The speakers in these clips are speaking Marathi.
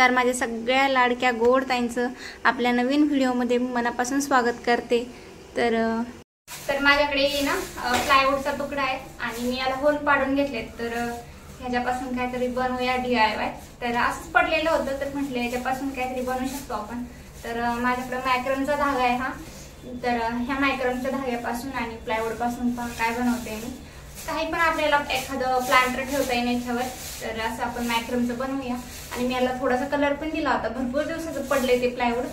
नमस्कार माझ्या सगळ्या लाडक्या गोड ताईंचं आपल्या नवीन व्हिडिओमध्ये मनापासून स्वागत करते। तर माझ्याकडे ना प्लायवूडचा तुकडा आहे आणि मी याला होल पाडून घेतले। तर ह्याच्यापासून काहीतरी बनवूया DIY। तर असंच पडलेलं होतं तर म्हटलं याच्यापासून काहीतरी बनवू शकतो आपण। तर माझ्याकडे मायक्रमचा धागा आहे हा। तर ह्या मायक्रमच्या धाग्यापासून आणि प्लायवूड पासून काय बनवते मी, काही पण आपल्याला एखादं प्लांटर ठेवता येईल याच्यावर। तर असं आपण मायक्रमचं बनवूया। आणि मी याला थोडासा कलर पण दिला होता, भरपूर दिवसाचं पडले ते प्लायवूड।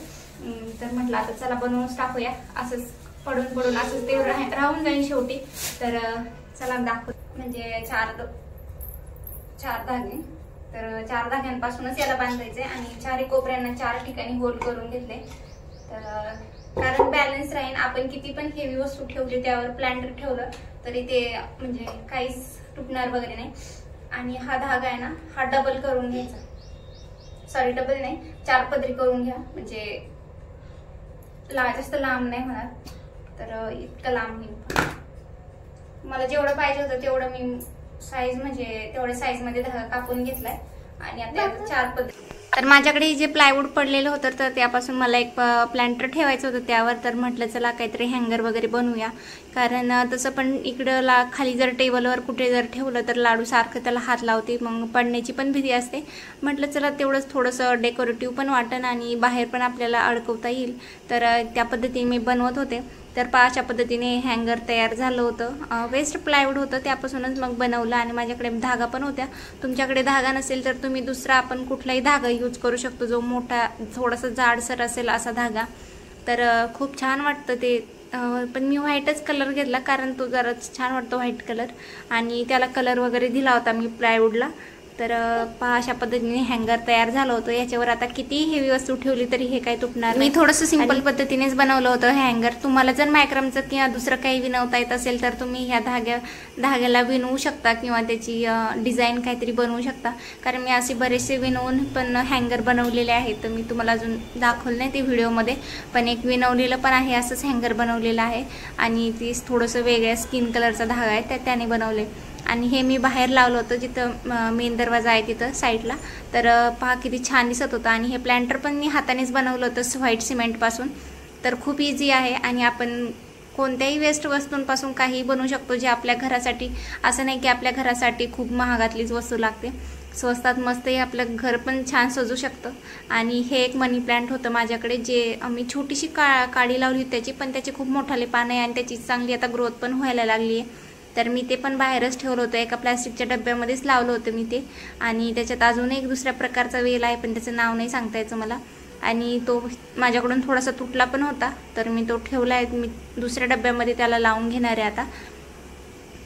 तर म्हटलं आता चला बनवूनच टाकूया, असंच पडून पडून असंच ते राहून जाईल शेवटी। तर चला दाखव, म्हणजे चार धागे। तर 4 धाग्यांपासूनच याला बांधायचे आणि 4 कोपऱ्यांना 4 ठिकाणी होल करून घेतले। तर कारण बॅलन्स राहील, आपण किती पण हेवी वस्तू ठेवली त्यावर प्लांटर ठेवलं तरी ते म्हणजे काहीच तुटणार वगैरे नाही। आणि हा धागा आहे ना, हा डबल करून घ्यायचा, सॉरी डबल नाही 4 पदरी करून घ्या, म्हणजे जास्त लांब नाही होणार। तर इतकं लांब होईल, मला जेवढं पाहिजे होतं तेवढं मी साईज म्हणजे तेवढ्या साईज मध्ये धागा कापून घेतलाय। आणि आता 4 पदरी। तर माझ्याकडे जे प्लायवूड पडलेलं होतं तर त्यापासून मला एक प्लांटर ठेवायचं होतं त्यावर। तर म्हटलं चला काहीतरी हँगर वगैरे बनवूया, कारण तसं पण इकडं खाली जर टेबलवर कुठे जर ठेवलं तर लाडू सारखं त्याला हात लावते, मग पडण्याची पण भीती असते। म्हटलं चला तेवढंच थोडंसं डेकोरेटिव्ह पण वाटन आणि बाहेर पण आपल्याला अडकवता येईल। तर त्या पद्धतीने मी बनवत होते। तर अशा पद्धतीने हँगर तयार झालं होतं। वेस्ट प्लायवूड होतं त्यापासूनच मग बनवलं। आणि माझ्याकडे धागा पण होत्या, तुमच्याकडे धागा नसेल तर तुम्ही दुसरा आपण कुठलाही धागा यूज करू शकतो, जो मोठा थोडासा जाडसर असेल असा धागा। तर खूप छान वाटतं ते। पण मी व्हाईटच कलर घेतला कारण तो जरा छान वाटतो व्हाईट कलर, आणि त्याला कलर वगैरे दिला होता मी प्लायवूडला। तर अशा पद्धतीने हँगर तयार झालं होतं। याच्यावर आता किती हेवी वस्तू ठेवली तरी हे काही तुटणार नाही। मी थोडंसं सिंपल पद्धतीनेच बनवलं होतं हँगर। तुम्हाला जर मायक्रमचं किंवा दुसरं काही विणवता येत असेल तर तुम्ही ह्या धाग्याला विणवू शकता किंवा त्याची डिझाईन काहीतरी बनवू शकता। कारण मी असे बरेचसे विणवून पण हँगर बनवलेले आहेत, तर मी तुम्हाला अजून दाखवलं नाही ते व्हिडिओमध्ये। पण एक विणवलेलं पण आहे, असंच हँगर बनवलेलं आहे आणि ती थोडंसं वेगळ्या स्किन कलरचा धागा आहे त्याने बनवले। आणि हे मी बाहेर लावलं होतं जिथं मेन दरवाजा आहे तिथं साईडला। तर पहा किती छान दिसत होतं। आणि हे प्लांटर पण मी हातानेच बनवलं होतं व्हाईट सिमेंटपासून। तर खूप इझी आहे आणि आपण कोणत्याही वेस्ट वस्तूंपासून काही बनवू शकतो, जे आपल्या घरासाठी, असं नाही की आपल्या घरासाठी खूप महागातलीच वस्तू लागते, स्वस्तात मस्तही आपलं घर पण छान सजू शकतं। आणि हे एक मनी प्लांट होतं माझ्याकडे, जे मी छोटीशी काडी लावली होती त्याची, पण त्याची खूप मोठाले पानं आहे आणि त्याची चांगली आता ग्रोथ पण व्हायला लागली आहे। तर मी ते पण बाहेरच ठेवलं होतं, एका प्लास्टिकच्या डब्यामध्येच लावलं होतं मी ते। आणि त्याच्यात अजून एक दुसऱ्या प्रकारचा वेल आहे, पण त्याचं नाव नाही सांगता यायचं मला। आणि तो माझ्याकडून थोडासा तुटला पण होता, तर मी तो ठेवला आहे, मी दुसऱ्या डब्यामध्ये त्याला लावून घेणार आहे आता।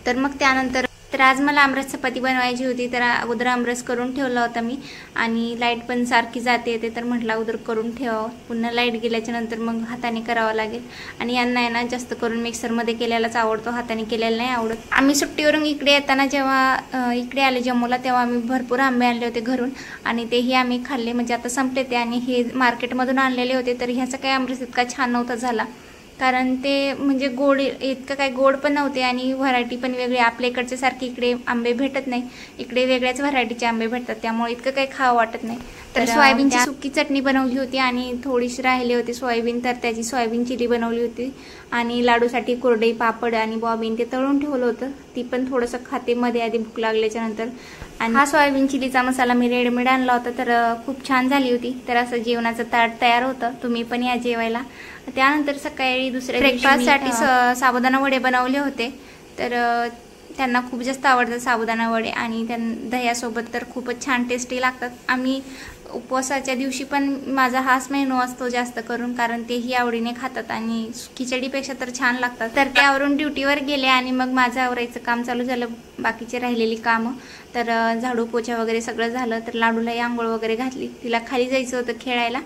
तर मग त्यानंतर आज मला आमरस चपाती बनवायची होती, तर अगोदर आमरस करून ठेवला होता मी। आणि लाईट पण सारखी जाते येते, तर म्हटलं अगोदर करून ठेवावं, पुन्हा लाईट गेल्याच्या नंतर मग हाताने करावं लागेल। आणि यांना आहे ना जास्त करून मिक्सरमध्ये केलेलाच आवडतो, हाताने केलेला नाही आवडत। आम्ही सुट्टीवरून इकडे येताना जेव्हा इकडे आले जम्मूला, तेव्हा आम्ही भरपूर आंबे आणले होते घरून आणि तेही आम्ही खाल्ले, म्हणजे आता संपले ते। आणि हे मार्केटमधून आणलेले होते, तर ह्याचा काही आमरस इतका छान नव्हता झाला, कारण ते म्हणजे गोड इतकं काही गोड पण नव्हते आणि व्हरायटी पण वेगळी। आपल्या इकडचे सारखे इकडे आंबे भेटत नाही, इकडे वेगळ्याच व्हरायटीचे आंबे भेटतात, त्यामुळे इतकं काही खावं वाटत नाही। तर सोयाबीनची सुकी चटणी बनवली होती आणि थोडीशी राहिली होती सोयाबीन, तर त्याची सोयाबीन चिली बनवली होती। आणि लाडूसाठी कुरडई, पापड आणि बॉबीन ते तळून ठेवलं होतं, ती पण थोडंसं खाते मध्ये आधी भूक लागल्याच्या नंतर। आणि हा सोयाबीन चिलीचा मसाला मी रेडीमेड आणला होता, तर खूप छान झाली होती। तर असं जेवणाचं ताट तयार होतं, तुम्ही पण या जेवायला। त्यानंतर सकाळी दुसऱ्या ब्रेकफास्टसाठी साबुदाणा वडे बनवले होते, तर त्यांना खूप जास्त आवडतात साबुदाणा वडे, आणि दह्यासोबत तर खूपच छान टेस्टी लागतात। आम्ही उपवासाच्या दिवशी पण माझा हाच मेनू असतो जास्त करून, कारण तेही आवडीने खातात आणि खिचडीपेक्षा तर छान लागतात। तर त्यावरून ड्युटीवर गेले आणि मग माझं आवरायचं काम चालू झालं, बाकीचे राहिलेली कामं। तर झाडू पोछा वगैरे सगळं झालं, तर लाडूलाही आंघोळ वगैरे घातली, तिला खाली जायचं होतं खेळायला।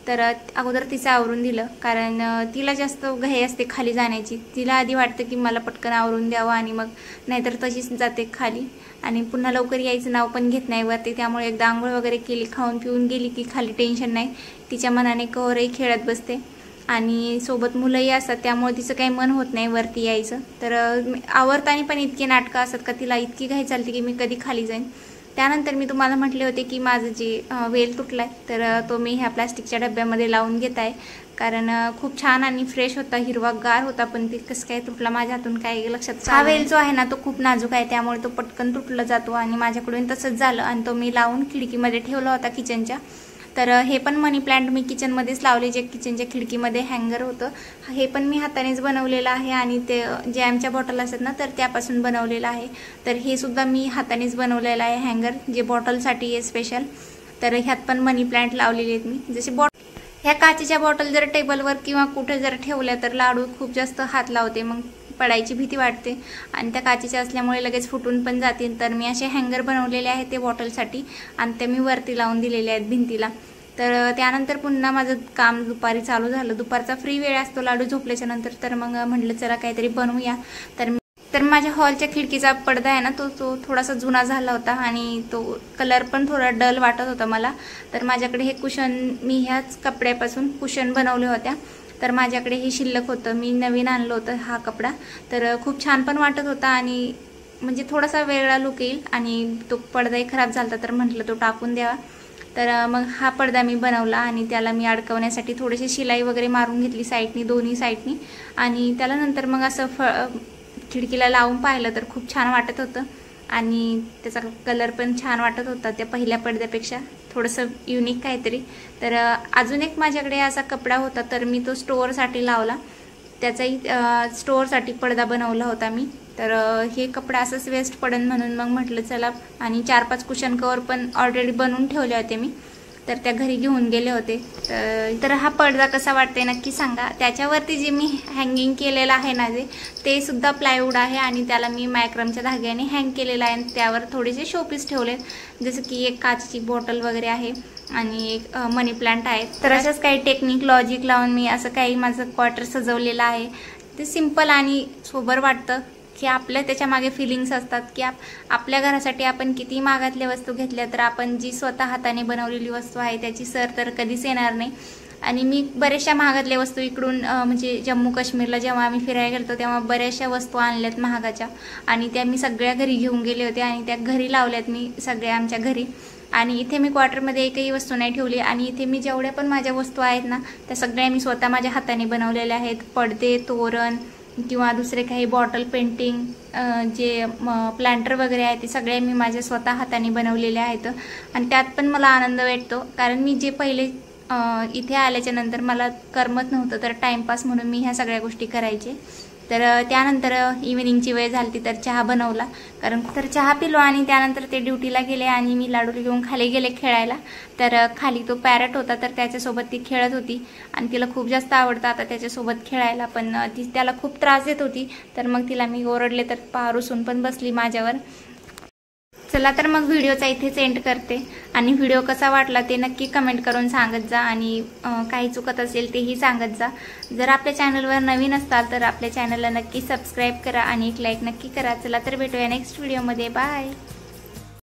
तर अगोदर तिचं आवरून दिलं, कारण तिला जास्त घाई असते खाली जाण्याची। तिला आधी वाटतं की मला पटकन आवरून द्यावं, आणि मग नाहीतर तशीच जाते खाली आणि पुन्हा लवकर यायचं नाव पण घेत नाही वरती। त्यामुळे एकदा आंघोळ वगैरे केली, खाऊन पिऊन गेली की खाली टेन्शन नाही, तिच्या मनाने कवरही खेळत बसते। आणि सोबत मुलंही असतात, त्यामुळे तिचं काही मन होत नाही वरती यायचं। तर आवरताना पण इतकी नाटकं असतात का तिला इतकी घाई चालते की मी कधी खाली जाईन। त्यानंतर मी तुम्हाला म्हटले होते की माझं जे वेल तुटला आहे तर तो मी ह्या प्लास्टिकच्या डब्यामध्ये लावून घेत आहे, कारण खूप छान आणि फ्रेश होता, हिरवागार होता, पण ते कसं काय तुटला माझ्या हातून काय लक्षात. हा वेल जो आहे ना तो खूप नाजूक आहे, त्यामुळे तो पटकन तुटला जातो आणि माझ्याकडून तसंच झालं आणि तो मी लावून खिडकीमध्ये ठेवला होता किचनच्या. तर हे पण मनी प्लांट मी किचनमध्येच लावले, जे किचनच्या खिडकीमध्ये हँगर होतं. हे पण मी हातानेच बनवलेलं आहे आणि ते जॅमच्या बॉटल असतात ना तर त्यापासून बनवलेलं आहे. तर हे सुद्धा मी हातानेच बनवलेलं आहे हँगर, जे बॉटलसाठी आहे स्पेशल. तर ह्यात पण मनी प्लांट लावलेले आहेत मी. जसे ह्या काचेच्या बॉटल जर टेबलवर किंवा कुठे जर ठेवल्या तर लाडू खूप जास्त हात लावते, मग पडायची भीती वाटते आणि त्या काचेच्या असल्यामुळे लगेच फुटून पण जातील. तर मी असे हँगर बनवलेले आहेत ते बॉटलसाठी आणि ते मी वरती लावून दिलेले आहेत भिंतीला. तर त्यानंतर पुन्हा माझं काम दुपारी चालू झालं. दुपारचा फ्री वेळ असतो लाडू झोपल्याच्या नंतर, तर मग म्हटलं चला काहीतरी बनवूया. तर माझ्या हॉलच्या खिडकीचा पडदा आहे ना तो थोडासा जुना झाला होता आणि तो कलर पण थोडा डल वाटत होता मला. तर माझ्याकडे हे कुशन, मी ह्याच कपड्यापासून कुशन बनवले होत्या. तर माझ्याकडे हे शिल्लक होतं, मी नवीन आणलं होतं हा कपडा. तर खूप छान पण वाटत होता आणि म्हणजे थोडासा वेगळा लुक येईल आणि तो पडदाही खराब झाला तर म्हटलं तो टाकून द्यावा. तर मग हा पडदा मी बनवला आणि त्याला मी अडकवण्यासाठी थोडीशी शिलाई वगैरे मारून घेतली साईडनी, दोन्ही साईडनी. आणि त्याला नंतर मग असं खिडकीला लावून पाहिलं तर खूप छान वाटत होतं आणि त्याचा कलर पण छान वाटत होता त्या पहिल्या पडद्यापेक्षा, थोडंसं युनिक काहीतरी. तर अजून एक माझ्याकडे असा कपडा होता, तर मी तो स्टोअरसाठी लावला. त्याचाही स्टोअरसाठी पडदा बनवला होता मी. तर हे कपडा असंच वेस्ट पडन म्हणून मग म्हटलं चला. आणि 4-5 कुशन कवर पण ऑलरेडी बनवून ठेवले होते मी, तर त्या घरी घेऊन गेले होते. तर हा पडदा कसा वाटते नक्की सांगा. त्याच्यावरती जे मी हँगिंग केलेलं आहे ना ते सुद्धा प्लायवूड आहे आणि त्याला मी मायक्रमच्या धाग्याने हँग केलेलं आहे. त्यावर थोडेसे शोपीस ठेवले, जसं की एक काचेची बॉटल वगैरे आहे आणि एक मनी प्लांट आहे. तर अशाच काही टेक्निक लॉजिक लावून मी असं काही माझं क्वार्टर सजवलेलं आहे. ते सिम्पल आणि सोबर वाटतं की आपल्या त्याच्या मागे फिलिंग्स असतात की आपल्या घरासाठी आपण किती महागातल्या वस्तू घेतल्या तर आपण जी स्वतः हाताने बनवलेली वस्तू आहे त्याची सर तर कधीच येणार नाही. आणि मी बऱ्याचशा महागातल्या वस्तू इकडून म्हणजे जम्मू काश्मीरला जेव्हा आम्ही फिरायला गेलो तेव्हा बऱ्याचशा वस्तू आणल्यात महागाच्या आणि त्या मी सगळ्या घरी घेऊन गेले होते आणि त्या घरी लावल्यात मी सगळ्या आमच्या घरी. आणि इथे मी क्वार्टरमध्ये एकही वस्तू नाही ठेवली आणि इथे मी जेवढ्या पण माझ्या वस्तू आहेत ना त्या सगळ्या मी स्वतः माझ्या हाताने बनवलेल्या आहेत. पडदे, तोरण किंवा दुसरे काही बॉटल पेंटिंग, जे प्लांटर वगैरे आहे ते सगळे मी माझ्या स्वतः हाताने बनवलेले आहेत. आणि त्यात पण मला आनंद वाटतो, कारण मी जे पहिले इथे आल्याच्या नंतर मला करमत नव्हतं, तर टाईमपास म्हणून मी ह्या सगळ्या गोष्टी करायचे. तर त्यानंतर इव्हिनिंगची वेळ झाली तर चहा बनवला, कारण तर चहा पिलो आणि त्यानंतर ते ड्युटीला गेले आणि मी लाडू घेऊन खाली गेले खेळायला. तर खाली तो पॅरट होता तर त्याच्यासोबत ती खेळत होती आणि तिला खूप जास्त आवडतं आता त्याच्यासोबत खेळायला, पण ती त्याला खूप त्रास देत होती. तर मग तिला मी ओरडले तर रुसून पण बसली माझ्यावर. चला तर मग व्हिडिओचा इथेच एंड करते आणि व्हिडिओ कसा वाटला ते नक्की कमेंट करून सांगत जा आणि काही चुकत असेल तेही सांगत जा. जर आपल्या चॅनलवर नवीन असाल तर आपल्या चॅनलला नक्की सबस्क्राईब करा आणि एक लाईक नक्की करा. चला तर भेटूया नेक्स्ट व्हिडिओमध्ये. बाय.